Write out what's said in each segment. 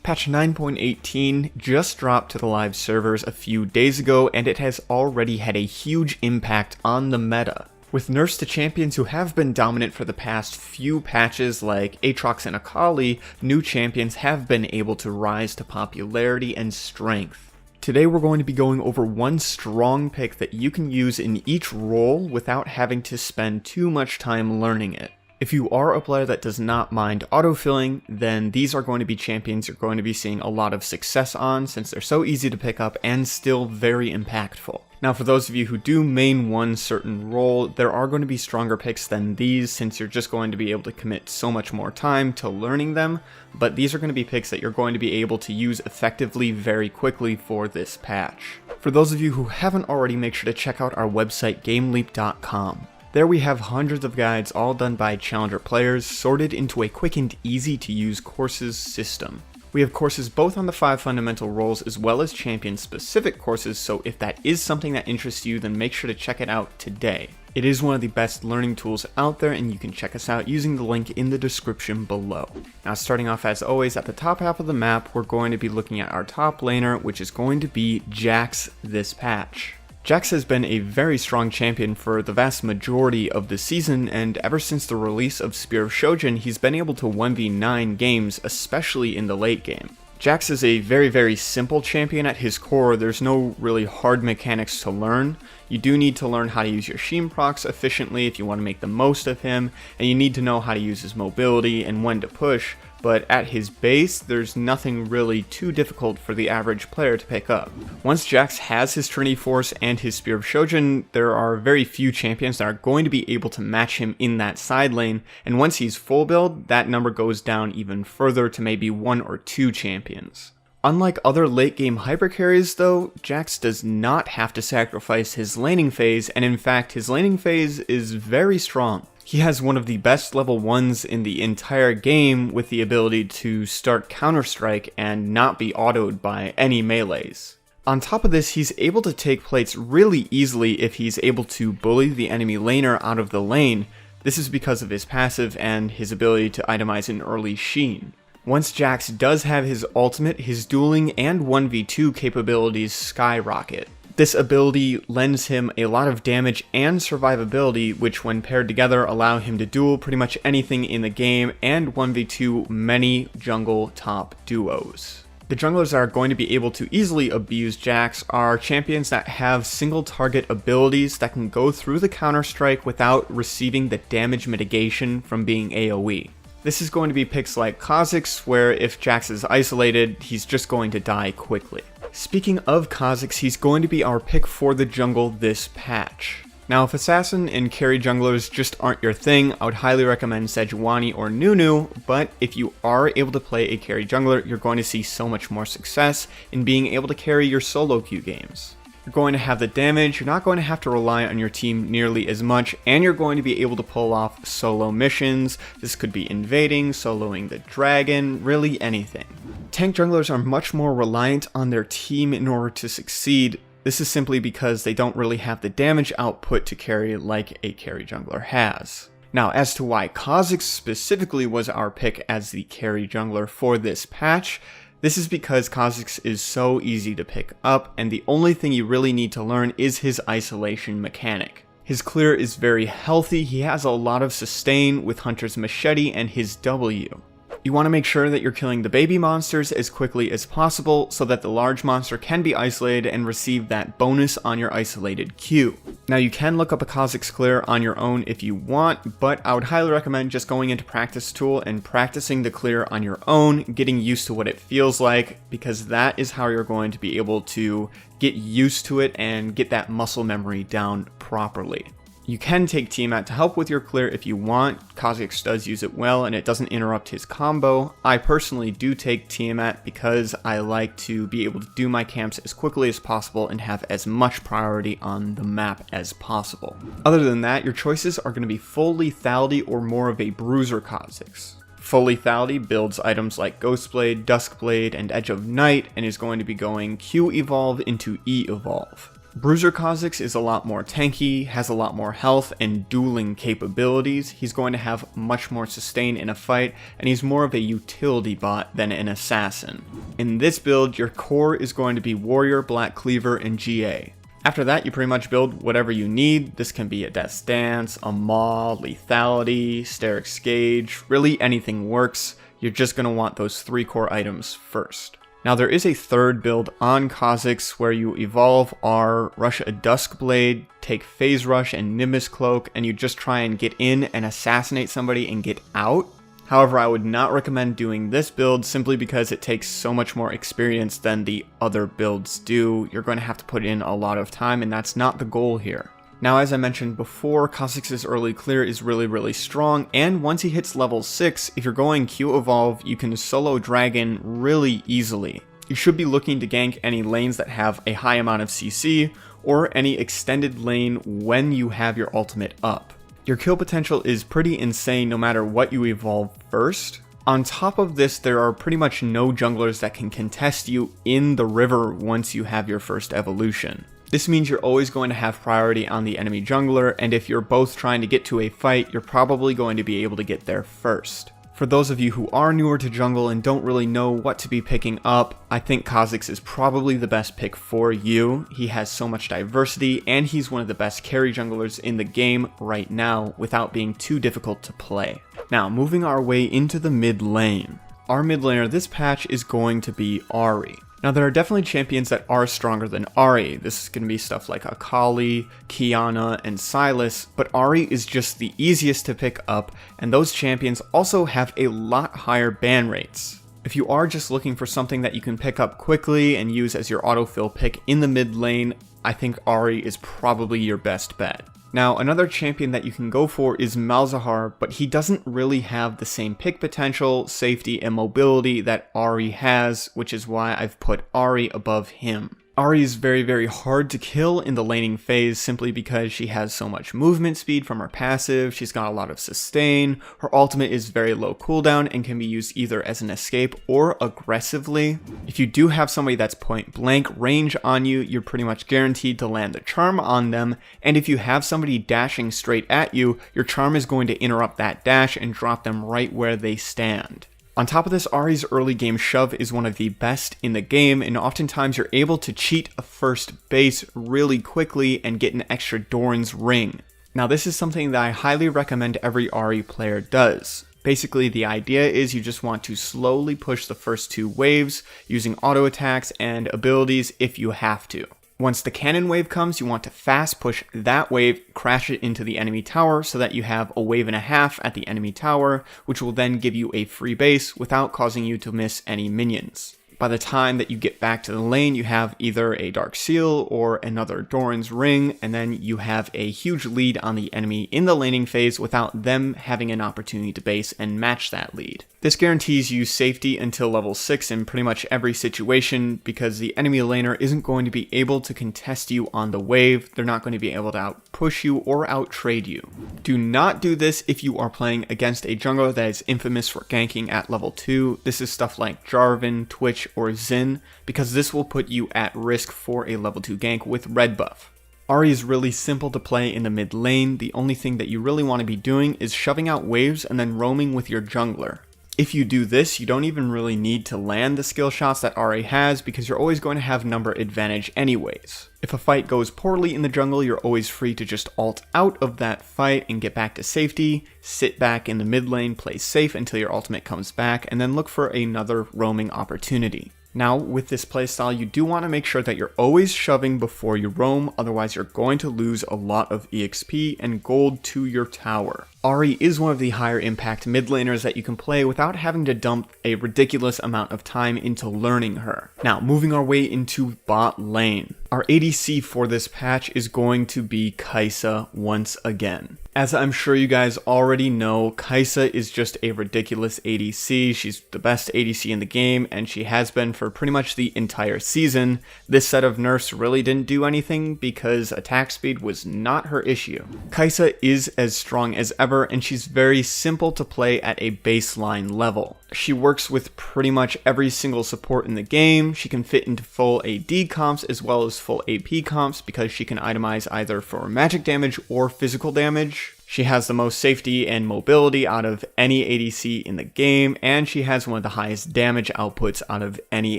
Patch 9.18 just dropped to the live servers a few days ago, and it has already had a huge impact on the meta. With nerfs to champions who have been dominant for the past few patches like Aatrox and Akali, new champions have been able to rise to popularity and strength. Today we're going to be going over one strong pick that you can use in each role without having to spend too much time learning it. If you are a player that does not mind autofilling, then these are going to be champions you're going to be seeing a lot of success on since they're so easy to pick up and still very impactful. Now for those of you who do main one certain role, there are going to be stronger picks than these since you're just going to be able to commit so much more time to learning them, but these are going to be picks that you're going to be able to use effectively very quickly for this patch. For those of you who haven't already, make sure to check out our website GameLeap.com. There we have hundreds of guides all done by challenger players, sorted into a quick and easy to use courses system. We have courses both on the 5 fundamental roles as well as champion specific courses, so if that is something that interests you, then make sure to check it out today. It is one of the best learning tools out there, and you can check us out using the link in the description below. Now starting off as always at the top half of the map, we're going to be looking at our top laner, which is going to be Jax this patch. Jax has been a very strong champion for the vast majority of the season, and ever since the release of Spear of Shojin, he's been able to 1v9 games, especially in the late game. Jax is a very simple champion at his core. There's no really hard mechanics to learn. You do need to learn how to use your Sheen procs efficiently if you want to make the most of him, and you need to know how to use his mobility and when to push, but at his base, there's nothing really too difficult for the average player to pick up. Once Jax has his Trinity Force and his Spear of Shojin, there are very few champions that are going to be able to match him in that side lane, and once he's full build, that number goes down even further to maybe 1 or 2 champions. Unlike other late game hyper carries though, Jax does not have to sacrifice his laning phase, and in fact his laning phase is very strong. He has one of the best level 1s in the entire game with the ability to start Counter-Strike and not be autoed by any melees. On top of this, he's able to take plates really easily if he's able to bully the enemy laner out of the lane. This is because of his passive and his ability to itemize an early Sheen. Once Jax does have his ultimate, his dueling and 1v2 capabilities skyrocket. This ability lends him a lot of damage and survivability, which when paired together allow him to duel pretty much anything in the game and 1v2 many jungle top duos. The junglers that are going to be able to easily abuse Jax are champions that have single target abilities that can go through the Counter-Strike without receiving the damage mitigation from being AoE. This is going to be picks like Khazix, where if Jax is isolated, he's just going to die quickly. Speaking of Khazix, he's going to be our pick for the jungle this patch. Now if assassin and carry junglers just aren't your thing, I would highly recommend Sejuani or Nunu, but if you are able to play a carry jungler, you're going to see so much more success in being able to carry your solo queue games. You're going to have the damage, you're not going to have to rely on your team nearly as much, and you're going to be able to pull off solo missions. This could be invading, soloing the dragon, really anything. Tank junglers are much more reliant on their team in order to succeed. This is simply because they don't really have the damage output to carry like a carry jungler has. Now, as to why Khazix specifically was our pick as the carry jungler for this patch, this is because Khazix is so easy to pick up, and the only thing you really need to learn is his isolation mechanic. His clear is very healthy, he has a lot of sustain with Hunter's Machete and his W. You want to make sure that you're killing the baby monsters as quickly as possible so that the large monster can be isolated and receive that bonus on your isolated Q. Now you can look up a Khazix clear on your own if you want, but I would highly recommend just going into Practice Tool and practicing the clear on your own, getting used to what it feels like, because that is how you're going to be able to get used to it and get that muscle memory down properly. You can take Tiamat to help with your clear if you want. Khazix does use it well and it doesn't interrupt his combo. I personally do take Tiamat because I like to be able to do my camps as quickly as possible and have as much priority on the map as possible. Other than that, your choices are going to be full lethality or more of a bruiser Khazix. Full lethality builds items like Ghostblade, Duskblade, and Edge of Night and is going to be going Q evolve into E evolve. Bruiser Khazix is a lot more tanky, has a lot more health and dueling capabilities. He's going to have much more sustain in a fight, and he's more of a utility bot than an assassin. In this build, your core is going to be Warrior, Black Cleaver, and GA. After that, you pretty much build whatever you need. This can be a Death's Dance, a Maw, Lethality, Steric's Gauge, really anything works. You're just going to want those 3 core items first. Now there is a third build on Khazix where you evolve R, rush a Duskblade, take Phase Rush and Nimbus Cloak, and you just try and get in and assassinate somebody and get out. However, I would not recommend doing this build simply because it takes so much more experience than the other builds do. You're going to have to put in a lot of time, and that's not the goal here. Now, as I mentioned before, Khazix's early clear is really strong, and once he hits level 6, if you're going Q Evolve, you can solo Dragon really easily. You should be looking to gank any lanes that have a high amount of CC, or any extended lane when you have your ultimate up. Your kill potential is pretty insane no matter what you evolve first. On top of this, there are pretty much no junglers that can contest you in the river once you have your first evolution. This means you're always going to have priority on the enemy jungler, and if you're both trying to get to a fight, you're probably going to be able to get there first. For those of you who are newer to jungle and don't really know what to be picking up, I think Khazix is probably the best pick for you. He has so much diversity, and he's one of the best carry junglers in the game right now without being too difficult to play. Now, moving our way into the mid lane. Our mid laner this patch is going to be Ahri. Now, there are definitely champions that are stronger than Ahri. This is going to be stuff like Akali, Qiyana, and Sylas, but Ahri is just the easiest to pick up, and those champions also have a lot higher ban rates. If you are just looking for something that you can pick up quickly and use as your autofill pick in the mid lane, I think Ahri is probably your best bet. Now, another champion that you can go for is Malzahar, but he doesn't really have the same pick potential, safety, and mobility that Ahri has, which is why I've put Ahri above him. Ahri is very hard to kill in the laning phase simply because she has so much movement speed from her passive, she's got a lot of sustain, her ultimate is very low cooldown and can be used either as an escape or aggressively. If you do have somebody that's point blank range on you, you're pretty much guaranteed to land the charm on them, and if you have somebody dashing straight at you, your charm is going to interrupt that dash and drop them right where they stand. On top of this, Ahri's early game shove is one of the best in the game, and oftentimes you're able to cheat a first base really quickly and get an extra Doran's Ring. Now, this is something that I highly recommend every Ahri player does. Basically, the idea is you just want to slowly push the first 2 waves using auto attacks and abilities if you have to. Once the cannon wave comes, you want to fast push that wave, crash it into the enemy tower so that you have a wave and a half at the enemy tower, which will then give you a free base without causing you to miss any minions. By the time that you get back to the lane, you have either a Dark Seal or another Doran's Ring, and then you have a huge lead on the enemy in the laning phase without them having an opportunity to base and match that lead. This guarantees you safety until level 6 in pretty much every situation because the enemy laner isn't going to be able to contest you on the wave, they're not going to be able to outpush you or outtrade you. Do not do this if you are playing against a jungler that is infamous for ganking at level 2. This is stuff like Jarvan, Twitch, or Xin, because this will put you at risk for a level 2 gank with red buff. Ahri is really simple to play in the mid lane. The only thing that you really want to be doing is shoving out waves and then roaming with your jungler. If you do this, you don't even really need to land the skill shots that Ahri has because you're always going to have number advantage anyways. If a fight goes poorly in the jungle, you're always free to just ult out of that fight and get back to safety, sit back in the mid lane, play safe until your ultimate comes back, and then look for another roaming opportunity. Now, with this playstyle, you do want to make sure that you're always shoving before you roam, otherwise you're going to lose a lot of EXP and gold to your tower. Ahri is one of the higher impact mid laners that you can play without having to dump a ridiculous amount of time into learning her. Now, moving our way into bot lane. Our ADC for this patch is going to be Kai'Sa once again. As I'm sure you guys already know, Kai'Sa is just a ridiculous ADC. She's the best ADC in the game, and she has been for pretty much the entire season. This set of nerfs really didn't do anything because attack speed was not her issue. Kai'Sa is as strong as ever ever, and she's very simple to play at a baseline level. She works with pretty much every single support in the game. She can fit into full AD comps as well as full AP comps because she can itemize either for magic damage or physical damage. She has the most safety and mobility out of any ADC in the game, and she has one of the highest damage outputs out of any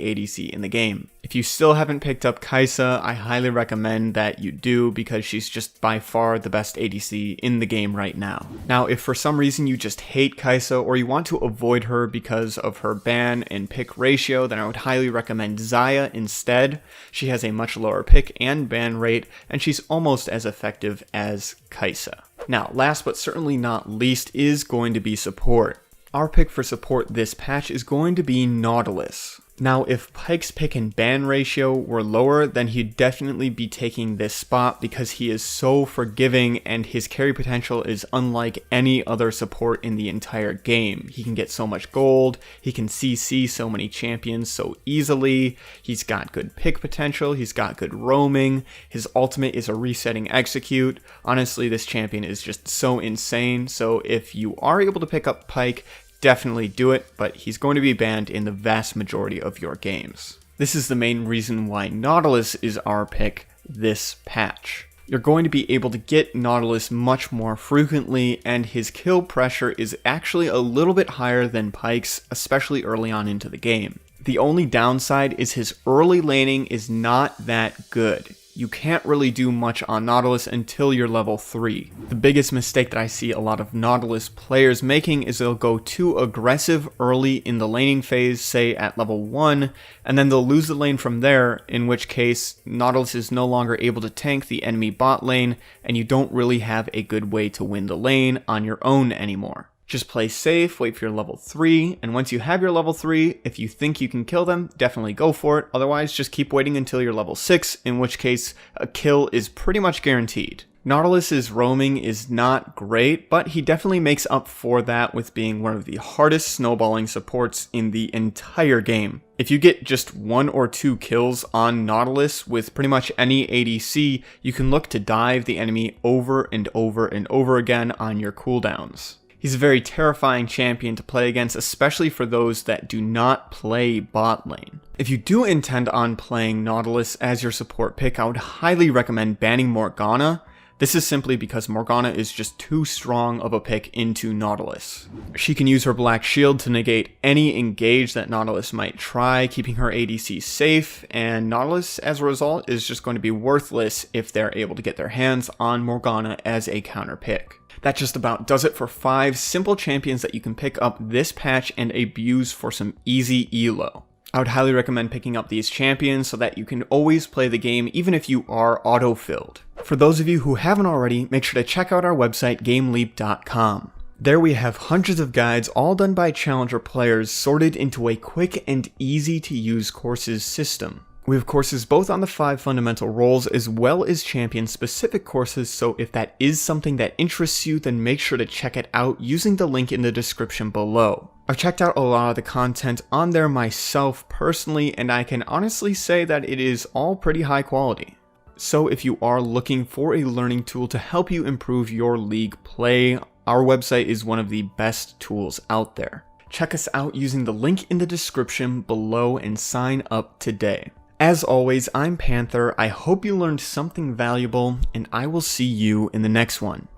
ADC in the game. If you still haven't picked up Kai'Sa, I highly recommend that you do because she's just by far the best ADC in the game right now. Now, if for some reason you just hate Kai'Sa or you want to avoid her because of her ban and pick ratio, then I would highly recommend Xayah instead. She has a much lower pick and ban rate, and she's almost as effective as Kai'Sa. Now, last but certainly not least is going to be support. Our pick for support this patch is going to be Nautilus. Now, if Pyke's pick and ban ratio were lower, then he'd definitely be taking this spot because he is so forgiving and his carry potential is unlike any other support in the entire game. He can get so much gold, he can CC so many champions so easily, he's got good pick potential, he's got good roaming, his ultimate is a resetting execute. Honestly, this champion is just so insane, so if you are able to pick up Pyke, definitely do it, but he's going to be banned in the vast majority of your games. This is the main reason why Nautilus is our pick this patch. You're going to be able to get Nautilus much more frequently, and his kill pressure is actually a little bit higher than Pyke's, especially early on into the game. The only downside is his early laning is not that good. You can't really do much on Nautilus until you're level 3. The biggest mistake that I see a lot of Nautilus players making is they'll go too aggressive early in the laning phase, say at level 1, and then they'll lose the lane from there, in which case Nautilus is no longer able to tank the enemy bot lane, and you don't really have a good way to win the lane on your own anymore. Just play safe, wait for your level 3, and once you have your level 3, if you think you can kill them, definitely go for it. Otherwise, just keep waiting until you're level 6, in which case a kill is pretty much guaranteed. Nautilus's roaming is not great, but he definitely makes up for that with being one of the hardest snowballing supports in the entire game. If you get just 1 or 2 kills on Nautilus with pretty much any ADC, you can look to dive the enemy over and over and over again on your cooldowns. He's a very terrifying champion to play against, especially for those that do not play bot lane. If you do intend on playing Nautilus as your support pick, I would highly recommend banning Morgana. This is simply because Morgana is just too strong of a pick into Nautilus. She can use her black shield to negate any engage that Nautilus might try, keeping her ADC safe, and Nautilus as a result is just going to be worthless if they're able to get their hands on Morgana as a counter pick. That just about does it for 5 simple champions that you can pick up this patch and abuse for some easy elo. I would highly recommend picking up these champions so that you can always play the game even if you are auto-filled. For those of you who haven't already, make sure to check out our website GameLeap.com. There we have hundreds of guides all done by challenger players sorted into a quick and easy to use courses system. We have courses both on the 5 fundamental roles as well as champion specific courses, so if that is something that interests you, then make sure to check it out using the link in the description below. I've checked out a lot of the content on there myself personally, and I can honestly say that it is all pretty high quality. So if you are looking for a learning tool to help you improve your league play, our website is one of the best tools out there. Check us out using the link in the description below and sign up today. As always, I'm Panther. I hope you learned something valuable, and I will see you in the next one.